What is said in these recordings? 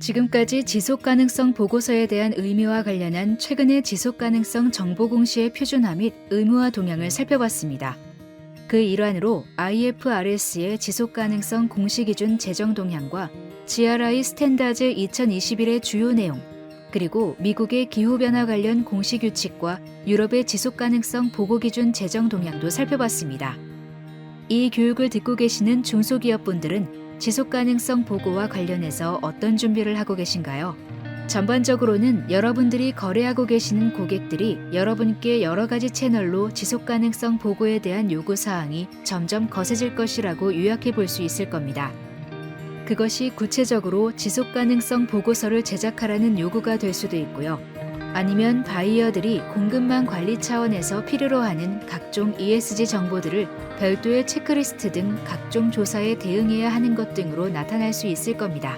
지금까지 지속가능성 보고서에 대한 의미와 관련한 최근의 지속가능성 정보 공시의 표준화 및 의무화 동향을 살펴봤습니다. 그 일환으로 IFRS의 지속가능성 공시기준 제정 동향과 GRI 스탠다드 2021의 주요 내용, 그리고 미국의 기후변화 관련 공시규칙과 유럽의 지속가능성 보고기준 제정 동향도 살펴봤습니다. 이 교육을 듣고 계시는 중소기업분들은 지속가능성 보고와 관련해서 어떤 준비를 하고 계신가요? 전반적으로는 여러분들이 거래하고 계시는 고객들이 여러분께 여러 가지 채널로 지속가능성 보고에 대한 요구사항이 점점 거세질 것이라고 요약해 볼 수 있을 겁니다. 그것이 구체적으로 지속가능성 보고서를 제작하라는 요구가 될 수도 있고요. 아니면 바이어들이 공급망 관리 차원에서 필요로 하는 각종 ESG 정보들을 별도의 체크리스트 등 각종 조사에 대응해야 하는 것 등으로 나타날 수 있을 겁니다.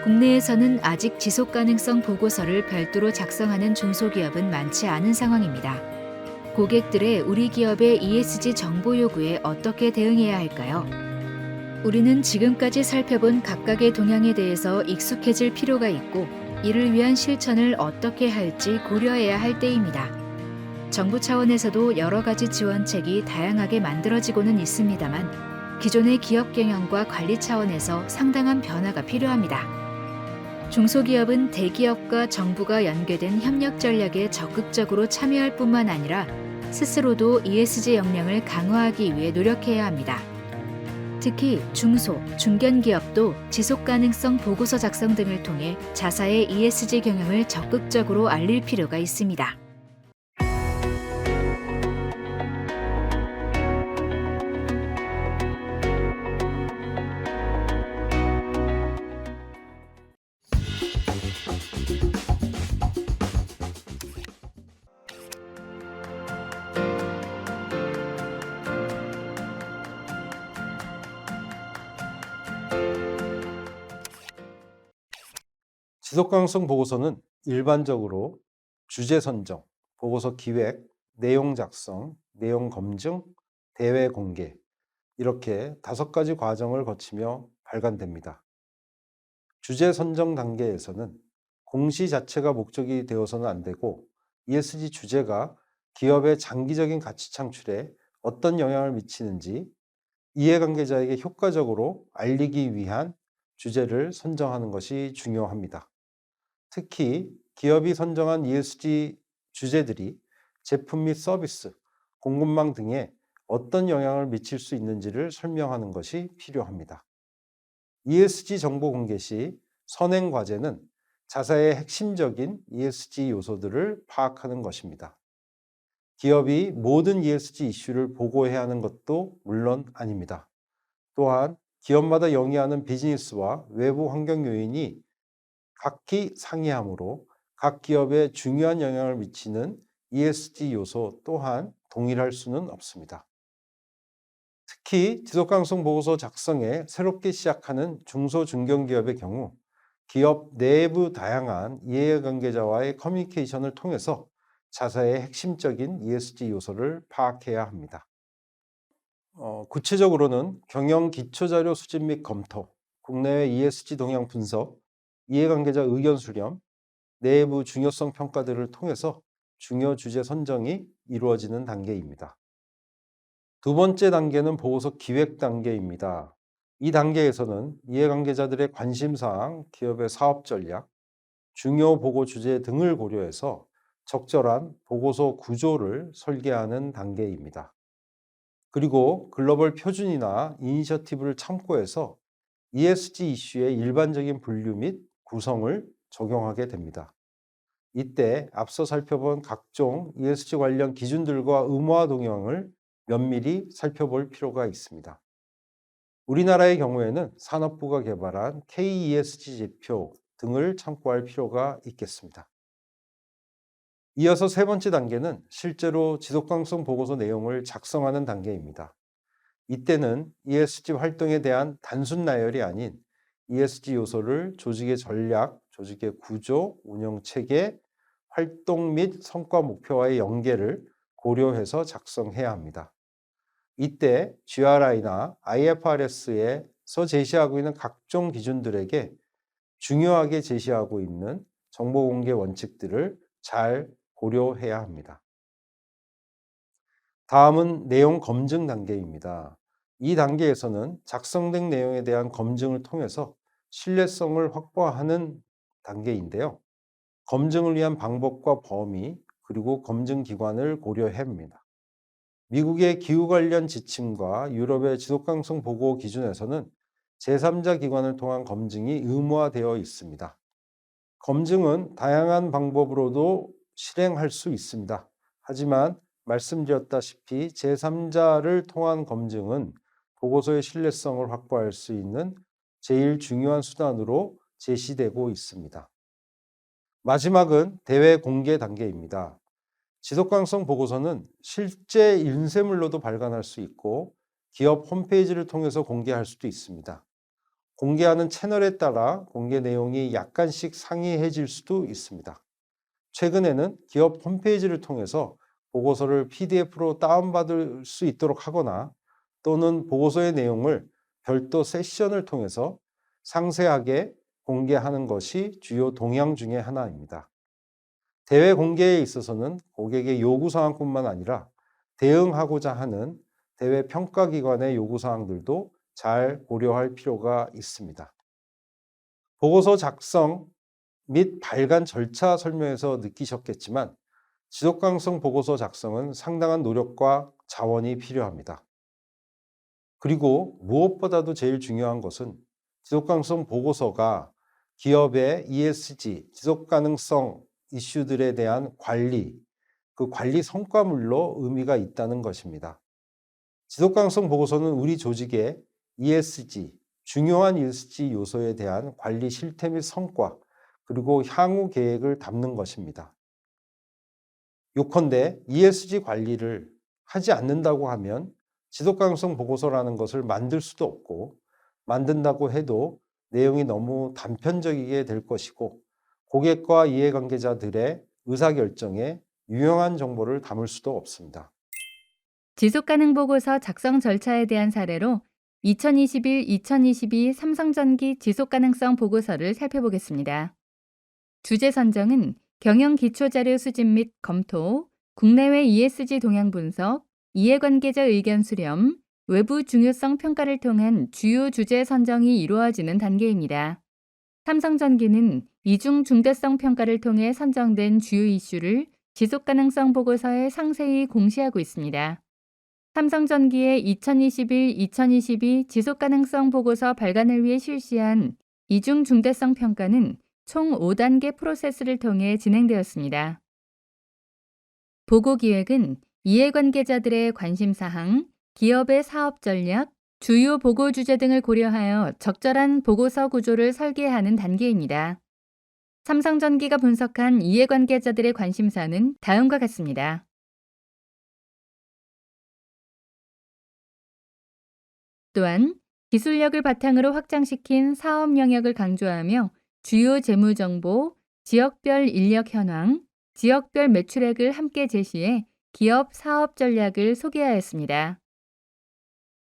국내에서는 아직 지속가능성 보고서를 별도로 작성하는 중소기업은 많지 않은 상황입니다. 고객들의 우리 기업의 ESG 정보 요구에 어떻게 대응해야 할까요? 우리는 지금까지 살펴본 각각의 동향에 대해서 익숙해질 필요가 있고, 이를 위한 실천을 어떻게 할지 고려해야 할 때입니다. 정부 차원에서도 여러 가지 지원책이 다양하게 만들어지고는 있습니다만, 기존의 기업 경영과 관리 차원에서 상당한 변화가 필요합니다. 중소기업은 대기업과 정부가 연계된 협력 전략에 적극적으로 참여할 뿐만 아니라 스스로도 ESG 역량을 강화하기 위해 노력해야 합니다. 특히 중소, 중견기업도 지속가능성 보고서 작성 등을 통해 자사의 ESG 경영을 적극적으로 알릴 필요가 있습니다. 지속가능성 보고서는 일반적으로 주제 선정, 보고서 기획, 내용 작성, 내용 검증, 대외 공개 이렇게 5가지 과정을 거치며 발간됩니다. 주제 선정 단계에서는 공시 자체가 목적이 되어서는 안 되고 ESG 주제가 기업의 장기적인 가치 창출에 어떤 영향을 미치는지 이해관계자에게 효과적으로 알리기 위한 주제를 선정하는 것이 중요합니다. 특히 기업이 선정한 ESG 주제들이 제품 및 서비스, 공급망 등에 어떤 영향을 미칠 수 있는지를 설명하는 것이 필요합니다. ESG 정보 공개 시 선행 과제는 자사의 핵심적인 ESG 요소들을 파악하는 것입니다. 기업이 모든 ESG 이슈를 보고해야 하는 것도 물론 아닙니다. 또한 기업마다 영위하는 비즈니스와 외부 환경 요인이 각기 상이하므로 각 기업에 중요한 영향을 미치는 ESG 요소 또한 동일할 수는 없습니다. 특히 지속가능성 보고서 작성에 새롭게 시작하는 중소 중견기업의 경우 기업 내부 다양한 이해관계자와의 커뮤니케이션을 통해서 자사의 핵심적인 ESG 요소를 파악해야 합니다. 구체적으로는 경영 기초자료 수집 및 검토, 국내외 ESG 동향 분석, 이해관계자 의견 수렴, 내부 중요성 평가들을 통해서 중요 주제 선정이 이루어지는 단계입니다. 두 번째 단계는 보고서 기획 단계입니다. 이 단계에서는 이해관계자들의 관심사항, 기업의 사업 전략, 중요 보고 주제 등을 고려해서 적절한 보고서 구조를 설계하는 단계입니다. 그리고 글로벌 표준이나 이니셔티브를 참고해서 ESG 이슈의 일반적인 분류 및 구성을 적용하게 됩니다. 이때 앞서 살펴본 각종 ESG 관련 기준들과 의무화 동향을 면밀히 살펴볼 필요가 있습니다. 우리나라의 경우에는 산업부가 개발한 KESG 지표 등을 참고할 필요가 있겠습니다. 이어서 세 번째 단계는 실제로 지속가능성 보고서 내용을 작성하는 단계입니다. 이때는 ESG 활동에 대한 단순 나열이 아닌 ESG 요소를 조직의 전략, 조직의 구조, 운영 체계, 활동 및 성과 목표와의 연계를 고려해서 작성해야 합니다. 이때 GRI나 IFRS에서 제시하고 있는 각종 기준들에게 중요하게 제시하고 있는 정보 공개 원칙들을 잘 고려해야 합니다. 다음은 내용 검증 단계입니다. 이 단계에서는 작성된 내용에 대한 검증을 통해서 신뢰성을 확보하는 단계인데요. 검증을 위한 방법과 범위, 그리고 검증 기관을 고려해 봅니다. 미국의 기후 관련 지침과 유럽의 지속가능성 보고 기준에서는 제3자 기관을 통한 검증이 의무화되어 있습니다. 검증은 다양한 방법으로도 실행할 수 있습니다. 하지만 말씀드렸다시피 제3자를 통한 검증은 보고서의 신뢰성을 확보할 수 있는 제일 중요한 수단으로 제시되고 있습니다. 마지막은 대외 공개 단계입니다. 지속가능성 보고서는 실제 인쇄물로도 발간할 수 있고 기업 홈페이지를 통해서 공개할 수도 있습니다. 공개하는 채널에 따라 공개 내용이 약간씩 상이해질 수도 있습니다. 최근에는 기업 홈페이지를 통해서 보고서를 PDF로 다운받을 수 있도록 하거나 또는 보고서의 내용을 별도 세션을 통해서 상세하게 공개하는 것이 주요 동향 중의 하나입니다. 대외 공개에 있어서는 고객의 요구사항뿐만 아니라 대응하고자 하는 대외 평가기관의 요구사항들도 잘 고려할 필요가 있습니다. 보고서 작성 및 발간 절차 설명에서 느끼셨겠지만 지속가능성 보고서 작성은 상당한 노력과 자원이 필요합니다. 그리고 무엇보다도 제일 중요한 것은 지속가능성 보고서가 기업의 ESG, 지속가능성 이슈들에 대한 관리, 그 관리 성과물로 의미가 있다는 것입니다. 지속가능성 보고서는 우리 조직의 ESG, 중요한 ESG 요소에 대한 관리 실태 및 성과, 그리고 향후 계획을 담는 것입니다. 요컨대 ESG 관리를 하지 않는다고 하면 지속가능성 보고서라는 것을 만들 수도 없고, 만든다고 해도 내용이 너무 단편적이게 될 것이고 고객과 이해관계자들의 의사결정에 유용한 정보를 담을 수도 없습니다. 지속가능 보고서 작성 절차에 대한 사례로 2021-2022 삼성전기 지속가능성 보고서를 살펴보겠습니다. 주제 선정은 경영 기초자료 수집 및 검토, 국내외 ESG 동향 분석, 이해관계자 의견 수렴, 외부 중요성 평가를 통한 주요 주제 선정이 이루어지는 단계입니다. 삼성전기는 이중 중대성 평가를 통해 선정된 주요 이슈를 지속가능성 보고서에 상세히 공시하고 있습니다. 삼성전기의 2021-2022 지속가능성 보고서 발간을 위해 실시한 이중 중대성 평가는 총 5단계 프로세스를 통해 진행되었습니다. 보고 기획은 이해관계자들의 관심사항, 기업의 사업 전략, 주요 보고 주제 등을 고려하여 적절한 보고서 구조를 설계하는 단계입니다. 삼성전기가 분석한 이해관계자들의 관심사는 다음과 같습니다. 또한 기술력을 바탕으로 확장시킨 사업 영역을 강조하며 주요 재무 정보, 지역별 인력 현황, 지역별 매출액을 함께 제시해 기업 사업 전략을 소개하였습니다.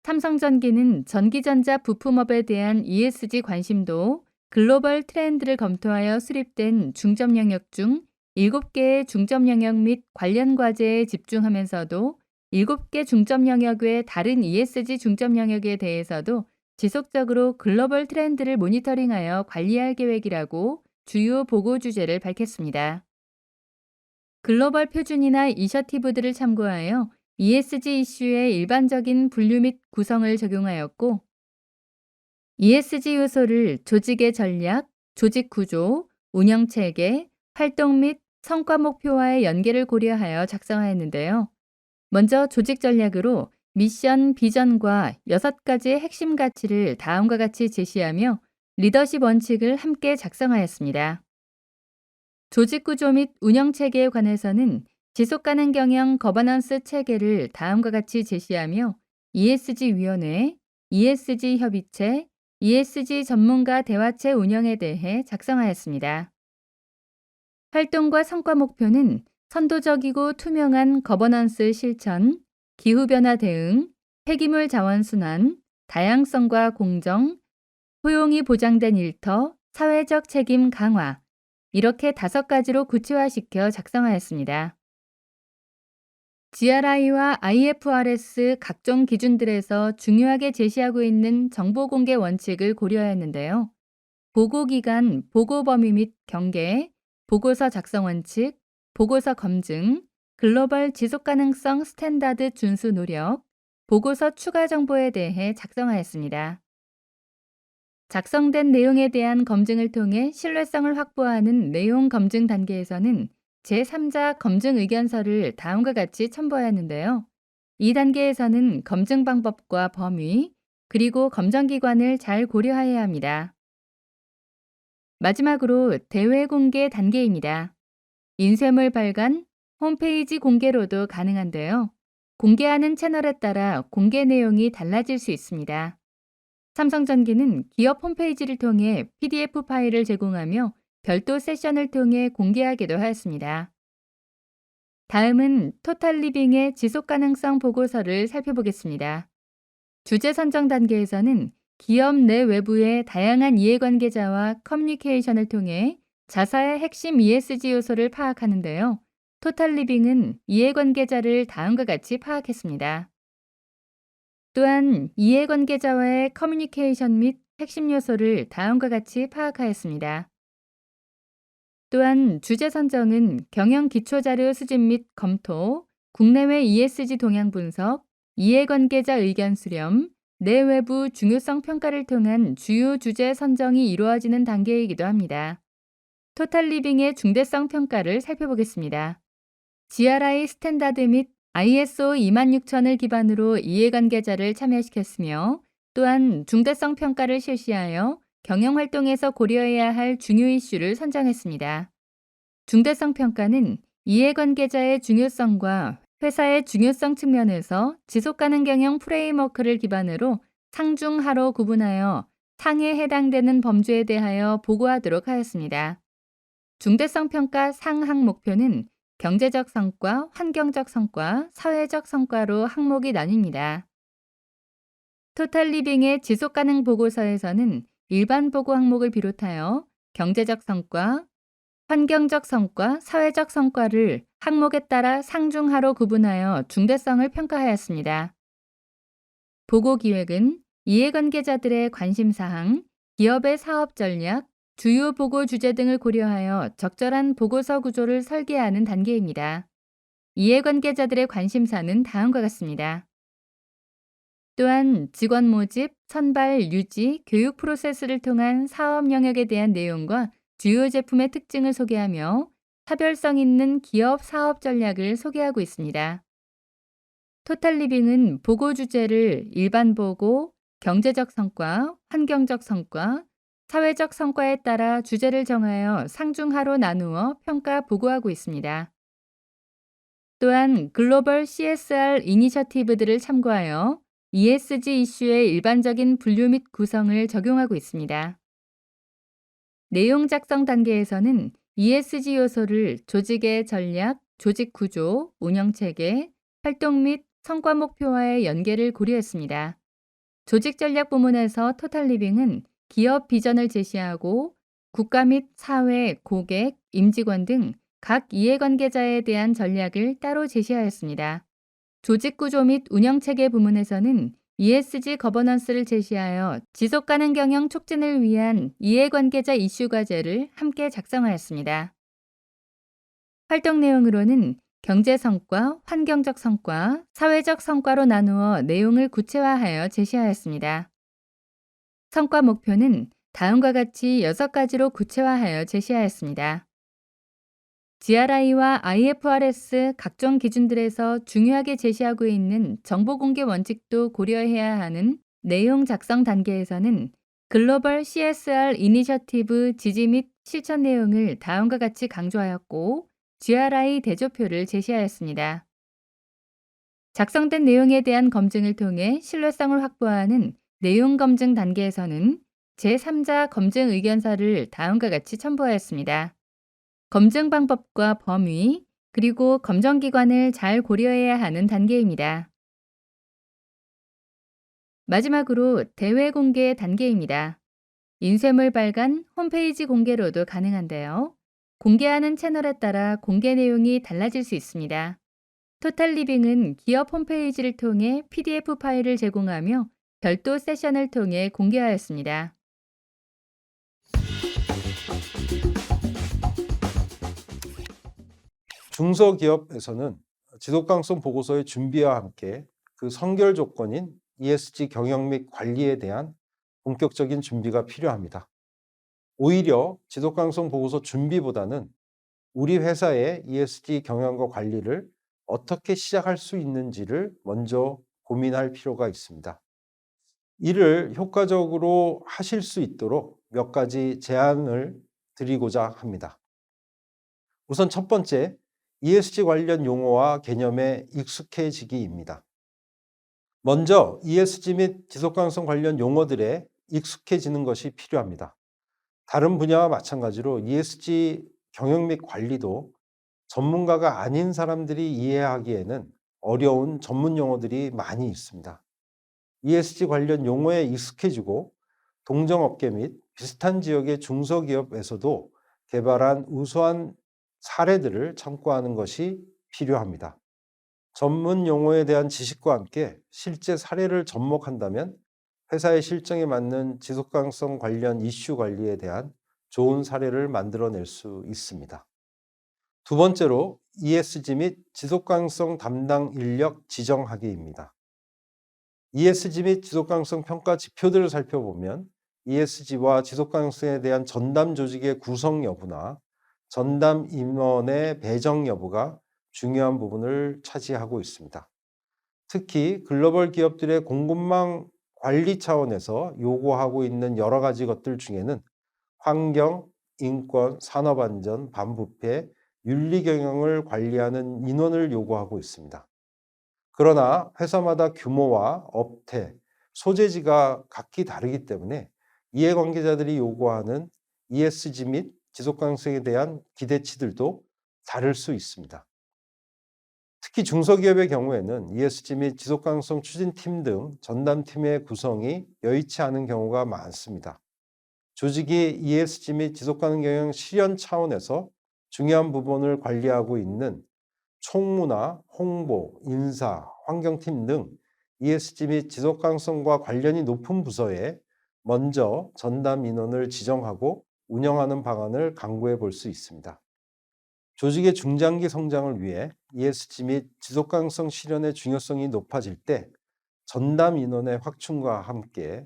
삼성전기는 전기전자 부품업에 대한 ESG 관심도, 글로벌 트렌드를 검토하여 수립된 중점 영역 중 7개의 중점 영역 및 관련 과제에 집중하면서도 7개 중점 영역 외 다른 ESG 중점 영역에 대해서도 지속적으로 글로벌 트렌드를 모니터링하여 관리할 계획이라고 주요 보고 주제를 밝혔습니다. 글로벌 표준이나 이셔티브들을 참고하여 ESG 이슈의 일반적인 분류 및 구성을 적용하였고, ESG 요소를 조직의 전략, 조직 구조, 운영 체계, 활동 및 성과 목표와의 연계를 고려하여 작성하였는데요. 먼저 조직 전략으로 미션, 비전과 6가지의 핵심 가치를 다음과 같이 제시하며 리더십 원칙을 함께 작성하였습니다. 조직 구조 및 운영 체계에 관해서는 지속가능 경영 거버넌스 체계를 다음과 같이 제시하며 ESG 위원회, ESG 협의체, ESG 전문가 대화체 운영에 대해 작성하였습니다. 활동과 성과 목표는 선도적이고 투명한 거버넌스 실천, 기후변화 대응, 폐기물 자원 순환, 다양성과 공정, 포용이 보장된 일터, 사회적 책임 강화, 이렇게 5가지로 구체화시켜 작성하였습니다. GRI와 IFRS 각종 기준들에서 중요하게 제시하고 있는 정보 공개 원칙을 고려하였는데요. 보고 기간, 보고 범위 및 경계, 보고서 작성 원칙, 보고서 검증, 글로벌 지속 가능성 스탠다드 준수 노력, 보고서 추가 정보에 대해 작성하였습니다. 작성된 내용에 대한 검증을 통해 신뢰성을 확보하는 내용 검증 단계에서는 제3자 검증 의견서를 다음과 같이 첨부하였는데요. 이 단계에서는 검증 방법과 범위, 그리고 검증기관을 잘 고려해야 합니다. 마지막으로 대외 공개 단계입니다. 인쇄물 발간, 홈페이지 공개로도 가능한데요. 공개하는 채널에 따라 공개 내용이 달라질 수 있습니다. 삼성전기는 기업 홈페이지를 통해 PDF 파일을 제공하며 별도 세션을 통해 공개하기도 하였습니다. 다음은 토탈리빙의 지속가능성 보고서를 살펴보겠습니다. 주제 선정 단계에서는 기업 내 외부의 다양한 이해관계자와 커뮤니케이션을 통해 자사의 핵심 ESG 요소를 파악하는데요. 토탈리빙은 이해관계자를 다음과 같이 파악했습니다. 또한 이해관계자와의 커뮤니케이션 및 핵심 요소를 다음과 같이 파악하였습니다. 또한 주제 선정은 경영 기초자료 수집 및 검토, 국내외 ESG 동향 분석, 이해관계자 의견 수렴, 내외부 중요성 평가를 통한 주요 주제 선정이 이루어지는 단계이기도 합니다. 토탈리빙의 중대성 평가를 살펴보겠습니다. GRI 스탠다드 및 ISO 26000을 기반으로 이해관계자를 참여시켰으며 또한 중대성 평가를 실시하여 경영활동에서 고려해야 할 중요 이슈를 선정했습니다. 중대성 평가는 이해관계자의 중요성과 회사의 중요성 측면에서 지속가능 경영 프레임워크를 기반으로 상중하로 구분하여 상에 해당되는 범주에 대하여 보고하도록 하였습니다. 중대성 평가 상항 목표는 경제적 성과, 환경적 성과, 사회적 성과로 항목이 나뉩니다. 토탈리빙의 지속가능 보고서에서는 일반 보고 항목을 비롯하여 경제적 성과, 환경적 성과, 사회적 성과를 항목에 따라 상중하로 구분하여 중대성을 평가하였습니다. 보고 기획은 이해관계자들의 관심사항, 기업의 사업 전략, 주요 보고 주제 등을 고려하여 적절한 보고서 구조를 설계하는 단계입니다. 이해관계자들의 관심사는 다음과 같습니다. 또한 직원 모집, 선발, 유지, 교육 프로세스를 통한 사업 영역에 대한 내용과 주요 제품의 특징을 소개하며 차별성 있는 기업 사업 전략을 소개하고 있습니다. 토탈리빙은 보고 주제를 일반 보고, 경제적 성과, 환경적 성과, 사회적 성과에 따라 주제를 정하여 상중하로 나누어 평가 보고하고 있습니다. 또한 글로벌 CSR 이니셔티브들을 참고하여 ESG 이슈의 일반적인 분류 및 구성을 적용하고 있습니다. 내용 작성 단계에서는 ESG 요소를 조직의 전략, 조직 구조, 운영 체계, 활동 및 성과 목표와의 연계를 고려했습니다. 조직 전략 부문에서 토탈리빙은 기업 비전을 제시하고 국가 및 사회, 고객, 임직원 등 각 이해관계자에 대한 전략을 따로 제시하였습니다. 조직 구조 및 운영 체계 부문에서는 ESG 거버넌스를 제시하여 지속가능 경영 촉진을 위한 이해관계자 이슈 과제를 함께 작성하였습니다. 활동 내용으로는 경제 성과, 환경적 성과, 사회적 성과로 나누어 내용을 구체화하여 제시하였습니다. 성과 목표는 다음과 같이 6가지로 구체화하여 제시하였습니다. GRI와 IFRS 각종 기준들에서 중요하게 제시하고 있는 정보 공개 원칙도 고려해야 하는 내용 작성 단계에서는 글로벌 CSR 이니셔티브 지지 및 실천 내용을 다음과 같이 강조하였고 GRI 대조표를 제시하였습니다. 작성된 내용에 대한 검증을 통해 신뢰성을 확보하는 내용 검증 단계에서는 제3자 검증 의견서를 다음과 같이 첨부하였습니다. 검증 방법과 범위, 그리고 검증기관을 잘 고려해야 하는 단계입니다. 마지막으로 대외 공개 단계입니다. 인쇄물 발간, 홈페이지 공개로도 가능한데요. 공개하는 채널에 따라 공개 내용이 달라질 수 있습니다. 토탈리빙은 기업 홈페이지를 통해 PDF 파일을 제공하며 별도 세션을 통해 공개하였습니다. 중소기업에서는 지속가능성 보고서의 준비와 함께 그 선결 조건인 ESG 경영 및 관리에 대한 본격적인 준비가 필요합니다. 오히려 지속가능성 보고서 준비보다는 우리 회사의 ESG 경영과 관리를 어떻게 시작할 수 있는지를 먼저 고민할 필요가 있습니다. 이를 효과적으로 하실 수 있도록 몇 가지 제안을 드리고자 합니다. 우선 첫 번째, ESG 관련 용어와 개념에 익숙해지기입니다. 먼저 ESG 및 지속가능성 관련 용어들에 익숙해지는 것이 필요합니다. 다른 분야와 마찬가지로 ESG 경영 및 관리도 전문가가 아닌 사람들이 이해하기에는 어려운 전문 용어들이 많이 있습니다. ESG 관련 용어에 익숙해지고 동종업계 및 비슷한 지역의 중소기업에서도 개발한 우수한 사례들을 참고하는 것이 필요합니다. 전문 용어에 대한 지식과 함께 실제 사례를 접목한다면 회사의 실정에 맞는 지속가능성 관련 이슈 관리에 대한 좋은 사례를 만들어낼 수 있습니다. 두 번째로 ESG 및 지속가능성 담당 인력 지정하기입니다. ESG 및 지속가능성 평가 지표들을 살펴보면 ESG와 지속가능성에 대한 전담 조직의 구성 여부나 전담 임원의 배정 여부가 중요한 부분을 차지하고 있습니다. 특히 글로벌 기업들의 공급망 관리 차원에서 요구하고 있는 여러 가지 것들 중에는 환경, 인권, 산업안전, 반부패, 윤리 경영을 관리하는 인원을 요구하고 있습니다. 그러나 회사마다 규모와 업태, 소재지가 각기 다르기 때문에 이해관계자들이 요구하는 ESG 및 지속가능성에 대한 기대치들도 다를 수 있습니다. 특히 중소기업의 경우에는 ESG 및 지속가능성 추진팀 등 전담팀의 구성이 여의치 않은 경우가 많습니다. 조직이 ESG 및 지속가능 경영 실현 차원에서 중요한 부분을 관리하고 있는 총무나 홍보, 인사, 환경팀 등 ESG 및 지속가능성과 관련이 높은 부서에 먼저 전담 인원을 지정하고 운영하는 방안을 강구해 볼 수 있습니다. 조직의 중장기 성장을 위해 ESG 및 지속가능성 실현의 중요성이 높아질 때 전담 인원의 확충과 함께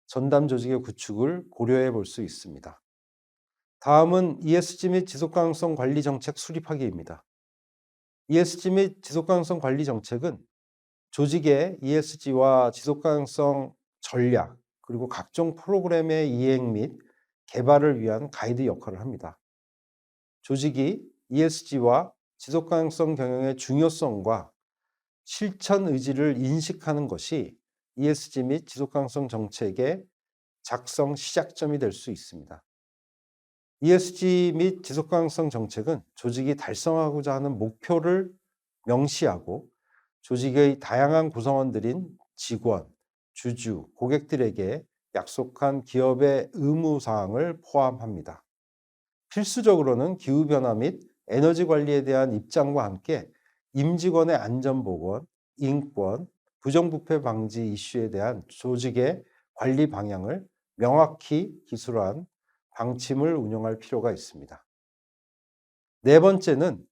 전담 조직의 구축을 고려해 볼 수 있습니다. 다음은 ESG 및 지속가능성 관리 정책 수립하기입니다. ESG 및 지속가능성 관리 정책은 조직의 ESG와 지속가능성 전략, 그리고 각종 프로그램의 이행 및 개발을 위한 가이드 역할을 합니다. 조직이 ESG와 지속가능성 경영의 중요성과 실천 의지를 인식하는 것이 ESG 및 지속가능성 정책의 작성 시작점이 될 수 있습니다. ESG 및 지속가능성 정책은 조직이 달성하고자 하는 목표를 명시하고 조직의 다양한 구성원들인 직원, 주주, 고객들에게 약속한 기업의 의무사항을 포함합니다. 필수적으로는 기후변화 및 에너지 관리에 대한 입장과 함께 임직원의 안전보건, 인권, 부정부패 방지 이슈에 대한 조직의 관리 방향을 명확히 기술한 방침을 운영할 필요가 있습니다. 네 번째는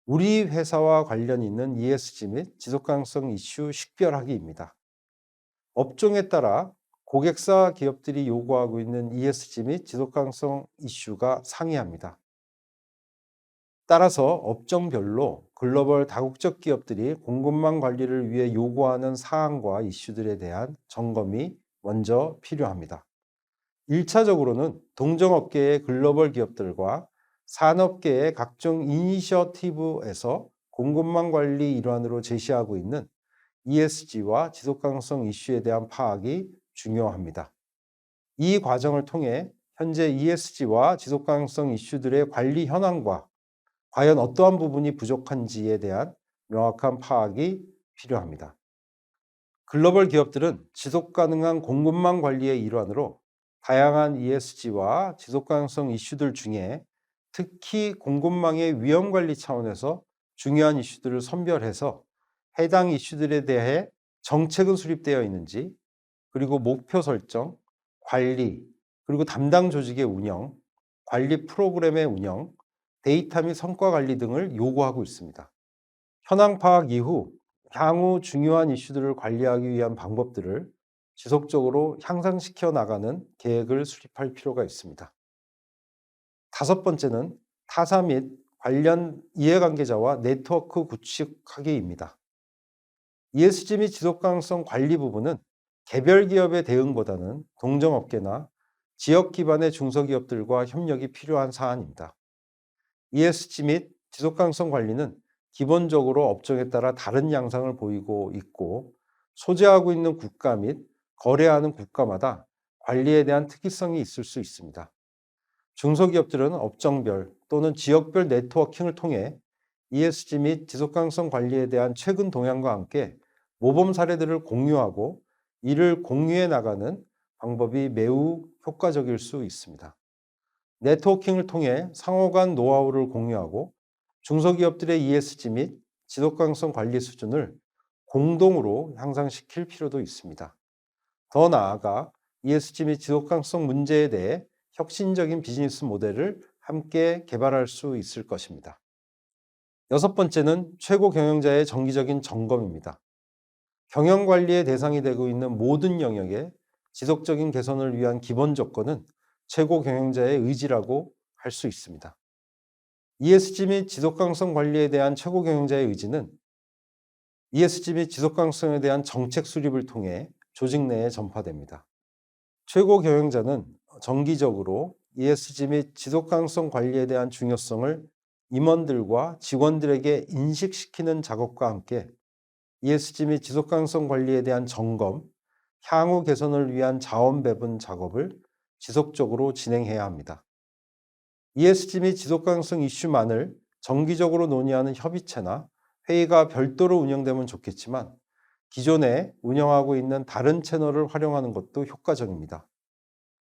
우리 회사와 관련 있는 ESG 및 지속가능성 이슈 식별하기입니다. 업종에 따라 고객사 기업들이 요구하고 있는 ESG 및 지속가능성 이슈가 상이합니다. 따라서 업종별로 글로벌 다국적 기업들이 공급망 관리를 위해 요구하는 사항과 이슈들에 대한 점검이 먼저 필요합니다. 1차적으로는 동종업계의 글로벌 기업들과 산업계의 각종 이니셔티브에서 공급망 관리 일환으로 제시하고 있는 ESG와 지속가능성 이슈에 대한 파악이 중요합니다. 이 과정을 통해 현재 ESG와 지속가능성 이슈들의 관리 현황과 과연 어떠한 부분이 부족한지에 대한 명확한 파악이 필요합니다. 글로벌 기업들은 지속가능한 공급망 관리의 일환으로 다양한 ESG와 지속 가능성 이슈들 중에 특히 공급망의 위험 관리 차원에서 중요한 이슈들을 선별해서 해당 이슈들에 대해 정책은 수립되어 있는지, 그리고 목표 설정, 관리, 그리고 담당 조직의 운영, 관리 프로그램의 운영, 데이터 및 성과 관리 등을 요구하고 있습니다. 현황 파악 이후 향후 중요한 이슈들을 관리하기 위한 방법들을 지속적으로 향상시켜 나가는 계획을 수립할 필요가 있습니다. 다섯 번째는 타사 및 관련 이해관계자와 네트워크 구축하기입니다. ESG 및 지속가능성 관리 부분은 개별 기업의 대응보다는 동종업계나 지역 기반의 중소기업들과 협력이 필요한 사안입니다. ESG 및 지속가능성 관리는 기본적으로 업종에 따라 다른 양상을 보이고 있고, 소재하고 있는 국가 및 거래하는 국가마다 관리에 대한 특이성이 있을 수 있습니다. 중소기업들은 업종별 또는 지역별 네트워킹을 통해 ESG 및 지속가능성 관리에 대한 최근 동향과 함께 모범 사례들을 공유하고 이를 공유해 나가는 방법이 매우 효과적일 수 있습니다. 네트워킹을 통해 상호 간 노하우를 공유하고 중소기업들의 ESG 및 지속가능성 관리 수준을 공동으로 향상시킬 필요도 있습니다. 더 나아가 ESG 및 지속가능성 문제에 대해 혁신적인 비즈니스 모델을 함께 개발할 수 있을 것입니다. 여섯 번째는 최고 경영자의 정기적인 점검입니다. 경영 관리의 대상이 되고 있는 모든 영역의 지속적인 개선을 위한 기본 조건은 최고 경영자의 의지라고 할 수 있습니다. ESG 및 지속가능성 관리에 대한 최고 경영자의 의지는 ESG 및 지속가능성에 대한 정책 수립을 통해 조직 내에 전파됩니다. 최고 경영자는 정기적으로 ESG 및 지속가능성 관리에 대한 중요성을 임원들과 직원들에게 인식시키는 작업과 함께 ESG 및 지속가능성 관리에 대한 점검, 향후 개선을 위한 자원 배분 작업을 지속적으로 진행해야 합니다. ESG 및 지속가능성 이슈만을 정기적으로 논의하는 협의체나 회의가 별도로 운영되면 좋겠지만, 기존에 운영하고 있는 다른 채널을 활용하는 것도 효과적입니다.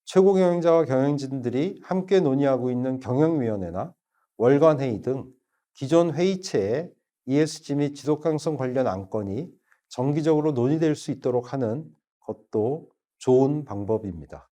최고 경영자와 경영진들이 함께 논의하고 있는 경영위원회나 월간 회의 등 기존 회의체에 ESG 및 지속가능성 관련 안건이 정기적으로 논의될 수 있도록 하는 것도 좋은 방법입니다.